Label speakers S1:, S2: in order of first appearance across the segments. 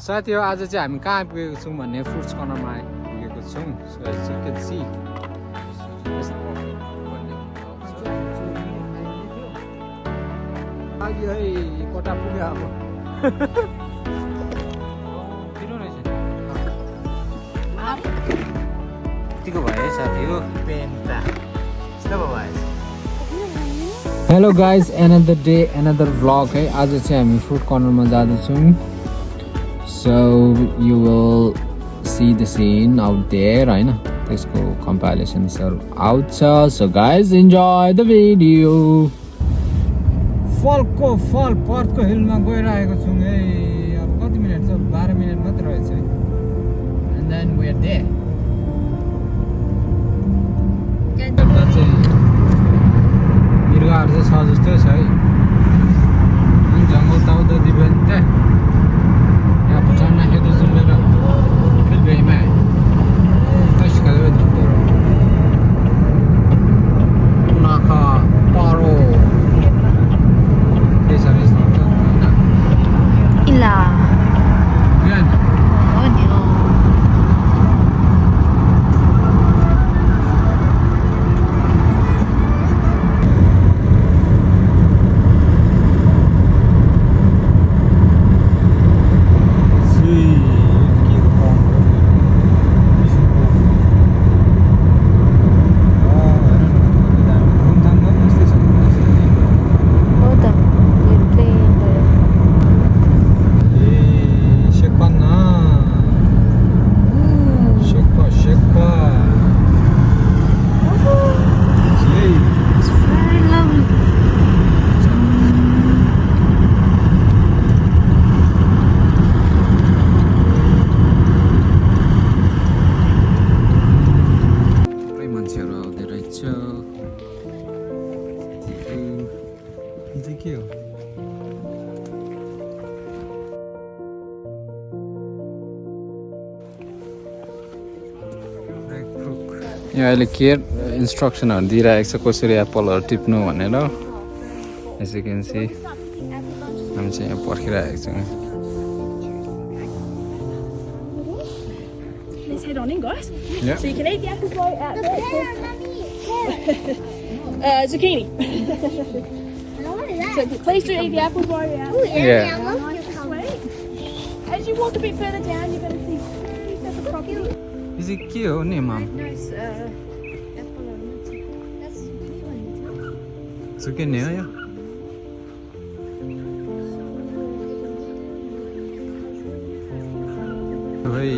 S1: साथी हो आज चाहिँ हामी कहाँ पुगेको छौँ भन्ने फ्रुट्स कर्नरमा पुगेको छौँ है कता पुग्यो अब यतिको भयो है साथी हो hello guys another day another vlog है आज चाहिँ हामी फ्रुट कर्नरमा जाँदैछौँ So you will see the scene out there, right? Let's go compilations are out. So guys, enjoy the video. Fall part ko hill ma गइरहेको छौं है अब कति मिनेट छ 12 मिनेट मात्र रहेछ है and then we are there. त्यता चाहिँ मिर्गाहरु चाहिँ छ जस्तो छ है जंगल ताउ त दिबन्ते Putarna hedo zulera fil behima tash kadwe dindoro unaka paro desa resna na
S2: ila
S1: gan
S2: oh no
S1: यहाँ अहिले केयर इन्स्ट्रक्सनहरु दिइरहेको छ कसरी एप्पलहरु टिप्नु भनेर as you can see हामी चाहिँ यहाँ पर्खिरहेको छौँ
S3: Let's head on in, guys.
S1: Yeah.
S3: So you can eat the apples while you're out there. Zucchini. So please do eat the apples while you're out there.
S1: Yeah.
S3: Nice and sweet. As you walk a bit further down, you're going to see pieces of property.
S1: यो के हो नि मम सुकिने हो यो भाइ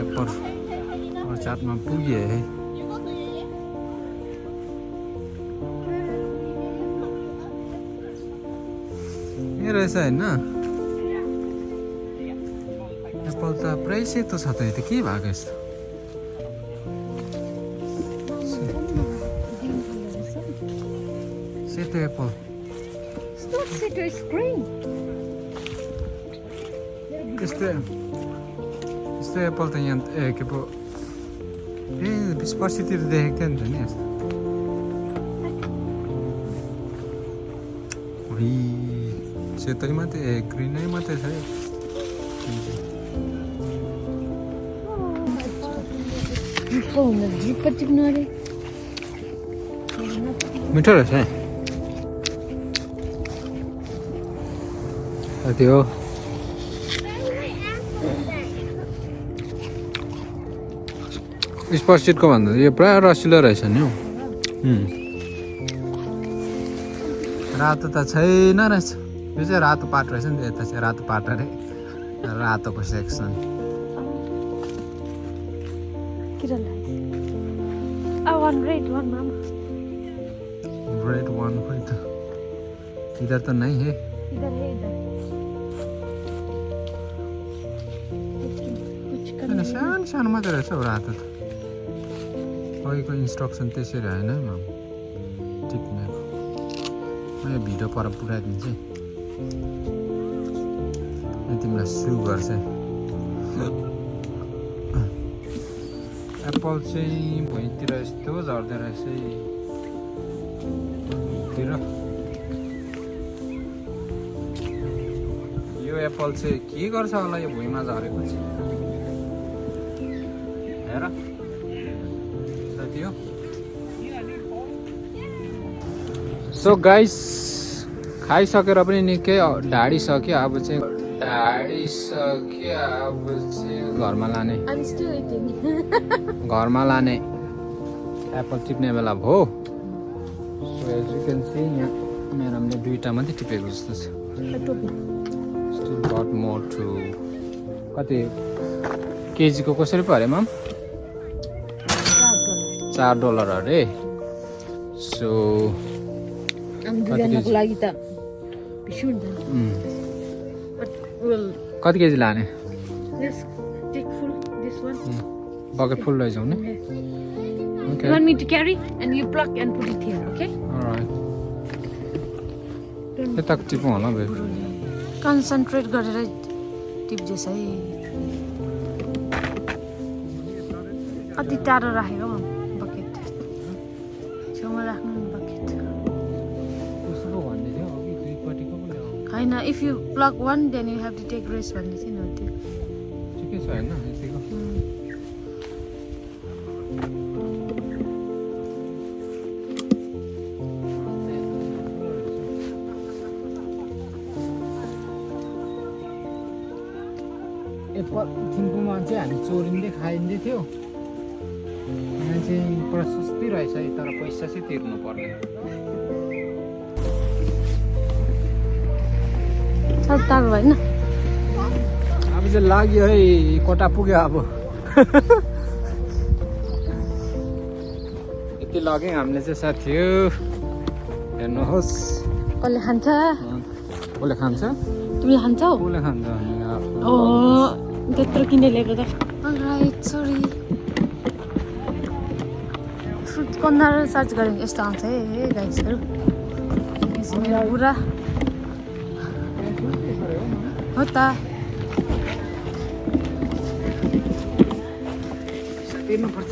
S1: Apple चाटमा पुगे है यो रहेछ होइन एप्पल त पुरै सेतो छ त यो त के भएको यस्तो सेतो Apple
S2: it's not citrus it's green
S1: यस्तो एप्पल त यहाँ के पो 20 वर्षतिर देखेको थियो नि त नि यस्तो सेतै मात्रै ग्रिनै मात्रै छ मिठो रहेछ है त्यो स्पर्सिटको भन्दा यो पुरा रसिलो रहेछ नि हौ रातो त छैन रहेछ यो चाहिँ रातो पाट रहेछ नि यता चाहिँ रातो पाट अरे रातोको section
S2: one red one mama
S1: red one खोइ त इधर त नै है
S2: इधर है इधर
S1: सानो सानो मात्रै रहेछ हौ रातो त अघिको इन्स्ट्रक्सन त्यसरी होइन है माम टिप्नेको म यो भिडियो पर पुऱ्याइदिन्छु है तिमीलाई सु गर्छ एप्पल चाहिँ भुइँतिर यस्तो झर्दो रहेछ तिर यो एप्पल चाहिँ के गर्छ होला यो भुइँमा झरेको चाहिँ हेर साथी हो सो गाइस खाइसकेर पनि निकै ढाडिसक्यो अब चाहिँ घरमा लाने
S2: I'm still eating.
S1: घरमा लाने एप्पल टिप्ने बेला भयो so as you can see यहाँ म्याडमले 2टा मात्रै टिपेको जस्तो छ स्टिल गट मोर टु कति केजीको कसरी पो अरे माम $4 अरे सो
S2: दुईजनाको लागि त बेसी हुँदैन But we'll
S1: कति केजी लाने
S2: let's take full this one.
S1: Bucket full लैजाउँ नि
S2: You want me to carry and you pluck and put it here, okay?
S1: यता टिपौँ होला बे
S2: Concentrate गरेर टिप्दैछ है कति टाढो राखेको बकेट छेउमा राख्नु नि बकेट
S1: उसको भन्दै थियो अघि दुईपट्टिको पनि
S2: होइन if you pluck one then you have to take rest भन्दै थियो नि हो त्यो
S1: ठिकै छ होइन यतिको एप्पल थिम्पूमा चाहिँ हामी चोरिँदै खाइँदै थियो यहाँ चाहिँ प्रशस्ति रहेछ है तर पैसा चाहिँ तिर्नु पर्ने
S2: साह्रो टाढो भएन
S1: अब चाहिँ लाग्यो है कोटा पुग्यो अब यति लग्यौँ हामीले चाहिँ साथी हो हेर्नुहोस्
S2: कसले खान्छ
S1: कसले खान्छ
S2: तिमीले खान्छौ
S1: कसले खान्छ
S2: त्यत्रो किनेर ल्याएको त all right sorry fruit corner search गऱ्यो भने यस्तो आउँछ है गाइसहरू मेरो पुरा हो त
S1: तिर्नुपर्छ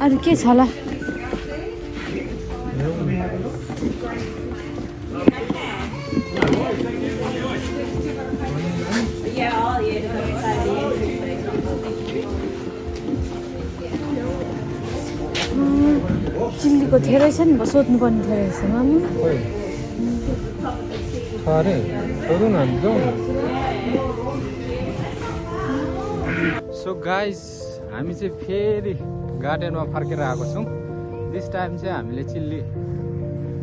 S2: अरू के छ होला चिल्लीको धेरै छ नि सोध्नुपर्ने थियो रहेछ मामु
S1: अरे सोधौँ न जाउँ सो गाइस हामी चाहिँ फेरि गार्डनमा फर्केर आएको छौँ दिस टाइम चाहिँ हामीले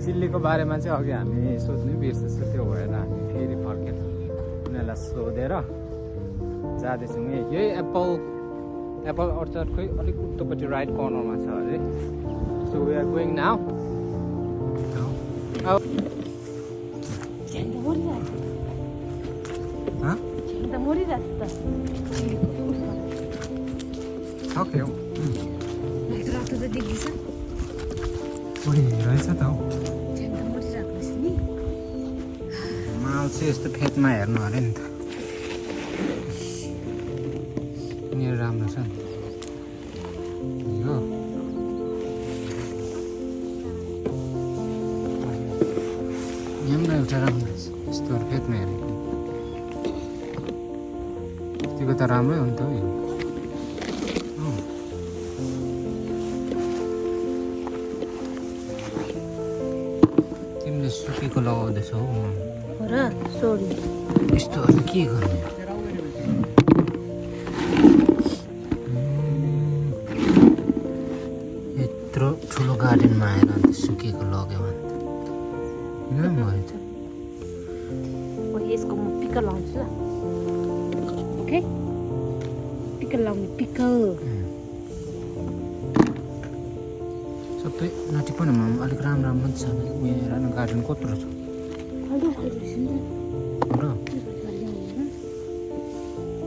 S1: चिल्लीको बारेमा चाहिँ अघि हामी सोध्नै बिर्सेछु त्यो भएर हामी फेरि फर्केर उनीहरूलाई सोधेर जाँदैछौँ यही एप्पल अर्चार्डकै अलिक उत्तरपट्टि राइट कर्नरमा छ अरे so we are going now सक्यो
S2: रातो त देख्दैछ
S1: रहेछ त हौ माल चाहिँ यस्तो फेदमा हेर्नु अरे नि त यिनीहरू राम्रो छ नि यो यहाँ पनि एउटा राम्रो रहेछ यस्तोहरू फेदमा हेरेको यतिको त राम्रै हो नि त हौ यो तिमीले सुकेको लगाउँदैछौ
S2: हो र सरी
S1: यस्तोहरू के गर्ने यत्रो ठुलो गार्डनमा आएर अन्त सुकेको लग्यो भने त किन भयो त
S2: यसको म पिकल लाउँछु ल ओके पिकल लाउने पिकल
S1: सबै नटिपन अलिक राम्रो राम्रो पनि छ हेर न गार्डन कत्रो छ र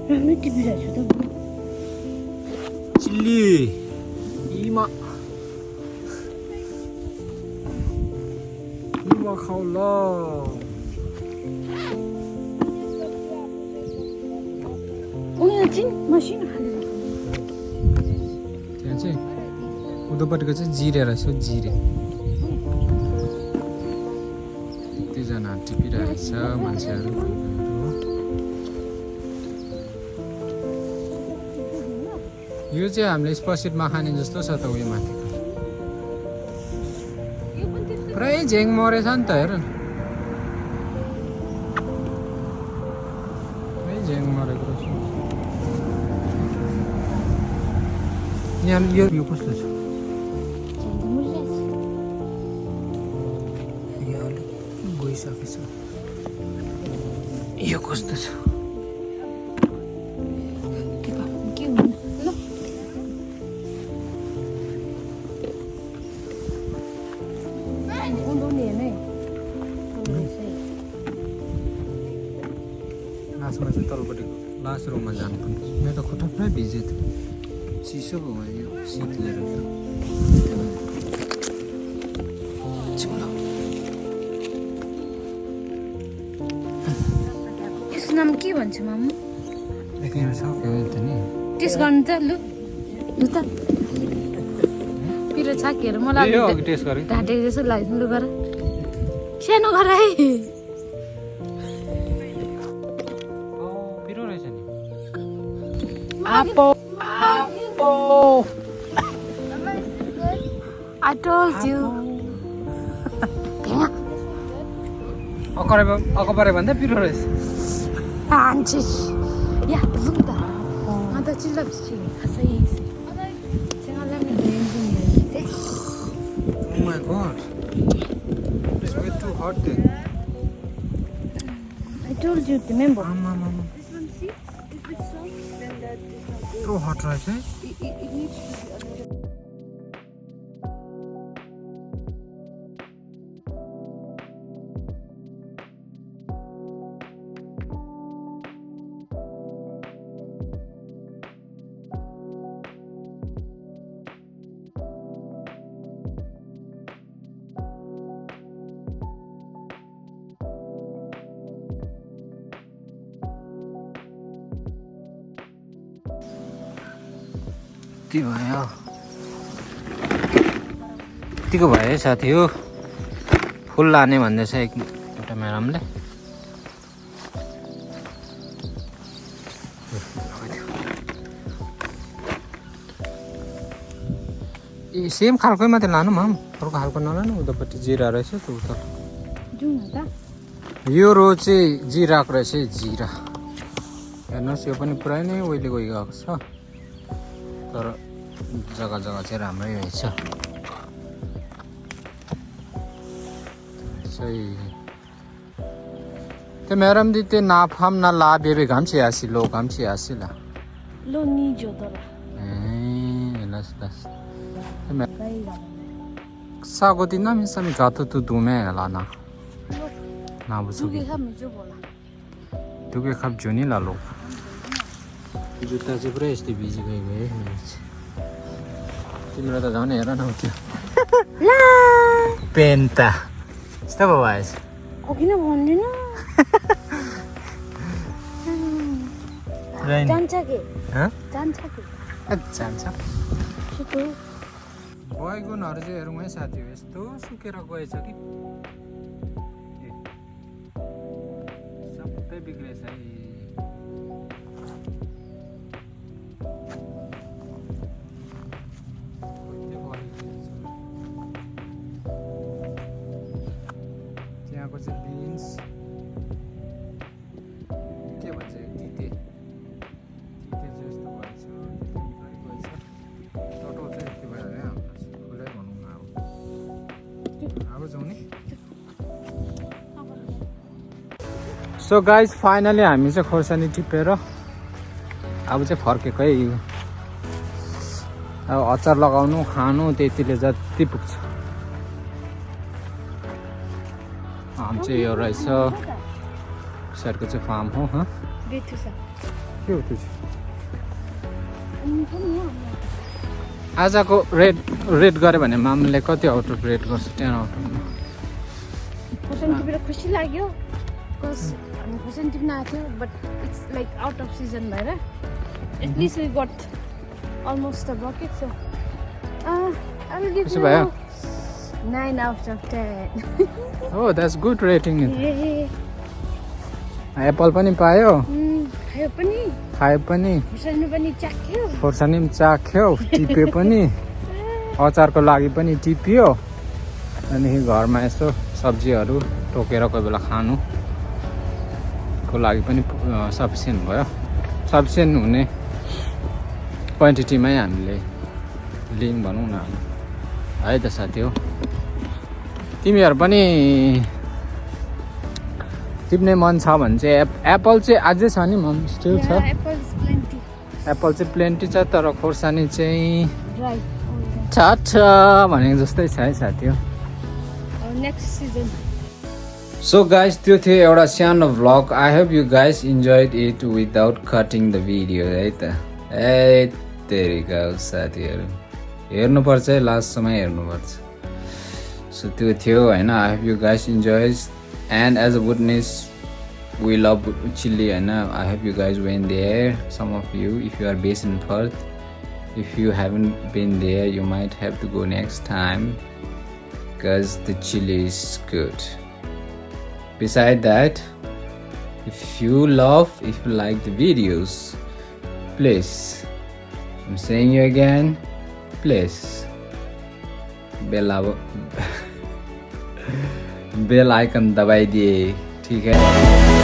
S2: राम्रै टिपिरहेको छु त
S1: चिल्ली इमा खाउ ल
S2: यहाँ चाहिँ मसिनो
S1: त्यहाँ चाहिँ उधोपट्टिको चाहिँ जिरे रहेछ जिरे कतिजना टिपिरहेछ मान्छेहरू यो चाहिँ हामीले स्पसिटमा खाने जस्तो छ त उयो माथि
S2: यो पनि त्यस्तो
S1: पुरै झ्याङ मरेछ नि त हेर न पुरै झ्याङ मरेको रहेछ यहाँ यो कस्तो छ यो अलिक गइसकेछ यो कस्तो छ
S2: के हुनु ल उँधौली हेर्नु है
S1: लास्टमा चाहिँ तलपट्टिको लास्ट रुममा जानुपर्ने मेरो त खुट्टा पुरै भिजे थियो चिसो भयो यो शीतलेर
S2: यसको नाम के भन्छ मामु
S1: देखेर सक्यो त नि
S2: टेस्ट गर्नु त लु लु त पिरो छाकेर मलाई
S1: यो अघि टेस्ट गरेँ
S2: ढाँटेको जस्तो लाग्छ लु गर सानो गर है
S1: पिरो रहेछ नि
S2: Apple. I told you.
S1: अकबरे भन्दा पिरो रहेछ
S2: Antes. Ya, zunda. Ada chila bichini. Asa hizi. Chenga me dentro.
S1: Oh my god. It's way too hot then.
S2: I told you, remember?
S1: Mama.
S3: This one, see? If it's soft, then that is not good.
S1: Too hot रहेछ है
S3: It needs to be a little.
S1: यतिको भयो है साथी हो फुल लाने भन्दैछ एउटा म्याडमले ए सेम खालकै मात्रै लानु माम अर्को खालको नलानु उतापट्टि जिरा रहेछ त उता
S2: जाउँ न त
S1: यो रो चाहिँ जिराको रहेछ है जिरा हेर्नुहोस् यो पनि पुरै नै ओइली गएको छ तर जग्गा चाहिँ राम्रै रहेछ ते मैडम दी ते नाफाम ना ला बेबे गामची आसी लो गामची आसी ला
S2: लो निजो तर
S1: लस सागो दिन ना मिसम गातो तु दुमे लाना ना बुझुगी
S2: दुगे खा मिजो बोला
S1: दुगे खप जुनी ला लो जुत्ता चाहिँ पुरै यस्तै बिजी गयो तिम्रो त झन् हेर न त्यो
S2: ला
S1: पेन्टा यस्तो भयो आएछ
S2: किन भन्दैन जान्छ के जान्छ के
S1: जान्छ
S2: छिटो
S1: बैगुनहरू चाहिँ हेरौँ है साथी हो यस्तो सुकेर गएछ कि सबै बिग्रेछ है त्यहाँको चाहिँ बिन्स के भन्छ तिते जस्तो भएछ टटो चाहिँ यति भयो है हाम्रो फुलै भनौँ न अब जाउँ नि सो गाइज फाइनली हामी चाहिँ खोर्सानी टिपेर अब चाहिँ फर्केको है अब अचार लगाउनु खानु त्यतिले जति पुग्छ फार्म चाहिँ यो रहेछ सरको चाहिँ फार्म हो
S2: बेथु छ
S1: के हो त्यो आजको रेट गऱ्यो भने मामले कति आउट अफ रेट गर्छ 10 आउट अफ
S2: खोर्सानी टिपेर खुसी लाग्यो बिकज हामी खोर्सानी टिप्न आएको थियो but it's like out of season भएर at least we got almost a bucket, so I'll give
S1: What's
S2: you
S1: about?
S2: 9 out of 10.
S1: Oh, that's good rating.
S2: Yeah.
S1: Apple पनि पायो,
S2: खायो पनि,
S1: खायो पनि,
S2: खुर्सानी पनि चाख्यो।
S1: खोर्सानी पनि चाख्यो, टिप्यो पनि, अचारको लागि पनि टिप्यो। अनि घरमा यसो सब्जीहरू टोकेर कोही बेला खानुको लागि पनि सफिसियन्ट भयो। सफिसियन्ट हुने क्वान्टिटीमै हामीले लियौँ भनौँ न है त साथी हो। तिमीहरू पनि टिप्ने मन छ भने चाहिँ एप्पल चाहिँ अझै छ नि मम, स्टिल छ। एप्पल चाहिँ प्लेन्टी छ, तर खोर्सानी चाहिँ छ भनेको जस्तै छ है साथी हो।
S2: Next season.
S1: सो गाइस, त्यो थियो एउटा सानो vlog. I hope you guys enjoyed it without cutting the video है त। ए तेरिका साथीहरू, हेर्नुपर्छ है, लास्टसम्म हेर्नुपर्छ। सो त्यो थियो होइन। I hope you guys enjoys and as a witness we love chilli होइन। I hope you guys went there, some of you if you are based in Perth, if you haven't been there you might have to go next time because the chili is good. Beside that, if you like the videos, please, I'm saying you again, please bell icon dabai diye, theek hai?